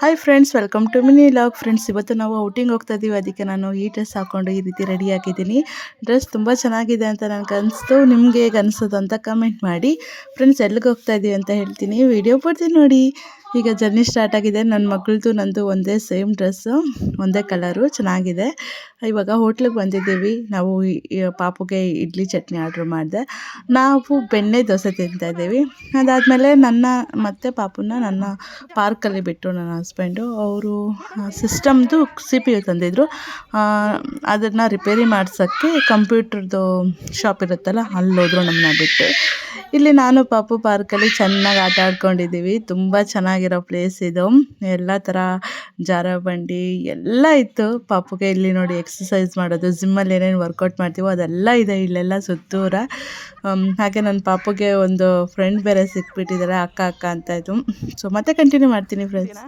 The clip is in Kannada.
Hi friends, welcome to mini log. Friends, ಇವತ್ತು ನಾವು ಔಟಿಂಗ್ ಹೋಗ್ತಾ ಇದ್ದೀವಿ. ಅದಕ್ಕೆ ನಾನು ಈ ಡ್ರೆಸ್ ಹಾಕ್ಕೊಂಡು ಈ ರೀತಿ ರೆಡಿ ಆಗಿದ್ದೀನಿ. ಡ್ರೆಸ್ ತುಂಬ ಚೆನ್ನಾಗಿದೆ ಅಂತ ನನಗೆ ಅನಿಸ್ತು. ನಿಮ್ಗೆ ಹೇಗೆ ಅನಿಸೋದು ಅಂತ ಕಮೆಂಟ್ ಮಾಡಿ. ಫ್ರೆಂಡ್ಸ್, ಎಲ್ಲಿಗೆ ಹೋಗ್ತಾ ಇದ್ದೀವಿ ಅಂತ ಹೇಳ್ತೀನಿ, ವಿಡಿಯೋ ಬರ್ತೀನಿ ನೋಡಿ. ಈಗ ಜರ್ನಿ ಸ್ಟಾರ್ಟ್ ಆಗಿದೆ. ನನ್ನ ಮಗಳದು ನಂದು ಒಂದೇ ಸೇಮ್ ಡ್ರೆಸ್ಸು, ಒಂದೇ ಕಲರು, ಚೆನ್ನಾಗಿದೆ. ಇವಾಗ ಹೋಟ್ಲಿಗೆ ಬಂದಿದ್ದೀವಿ. ನಾವು ಪಾಪುಗೆ ಇಡ್ಲಿ ಚಟ್ನಿ ಆರ್ಡ್ರ್ ಮಾಡಿದೆ. ನಾವು ಬೆಣ್ಣೆ ದೋಸೆ ತಿಂತಾಯಿದ್ದೀವಿ. ಅದಾದಮೇಲೆ ನನ್ನ ಮತ್ತು ಪಾಪುನ ನನ್ನ ಪಾರ್ಕಲ್ಲಿ ಬಿಟ್ಟು ನನ್ನ ಹಸ್ಬೆಂಡು ಅವರು ಸಿಸ್ಟಮ್ದು CPU ತಂದಿದ್ದರು. ಅದನ್ನು ರಿಪೇರಿ ಮಾಡ್ಸೋಕ್ಕೆ ಕಂಪ್ಯೂಟ್ರದ್ದು ಶಾಪ್ ಇರುತ್ತಲ್ಲ, ಅಲ್ಲೋದ್ರು ನಮ್ಮನ್ನ ಬಿಟ್ಟು. ಇಲ್ಲಿ ನಾನು ಪಾಪು ಪಾರ್ಕಲ್ಲಿ ಚೆನ್ನಾಗಿ ಆಟ ಆಡ್ಕೊಂಡಿದ್ದೀವಿ. ತುಂಬ ಚೆನ್ನಾಗಿರೋ ಪ್ಲೇಸ್ ಇದು. ಎಲ್ಲ ಥರ ಜಾರಬಂಡಿ ಎಲ್ಲ ಇತ್ತು ಪಾಪುಗೆ. ಇಲ್ಲಿ ನೋಡಿ, ಎಕ್ಸಸೈಸ್ ಮಾಡೋದು, ಜಿಮ್ಮಲ್ಲಿ ಏನೇನು ವರ್ಕೌಟ್ ಮಾಡ್ತೀವೋ ಅದೆಲ್ಲ ಇದೆ ಇಲ್ಲೆಲ್ಲ ಸುತ್ತೂರ. ಹಾಗೆ ನನ್ನ ಪಾಪುಗೆ ಒಂದು ಫ್ರೆಂಡ್ ಬೇರೆ ಸಿಕ್ಬಿಟ್ಟಿದ್ದಾರೆ, ಅಕ್ಕ ಅಂತ ಇದು. ಸೊ ಮತ್ತೆ ಕಂಟಿನ್ಯೂ ಮಾಡ್ತೀನಿ ಫ್ರೆಂಡ್ಸ್.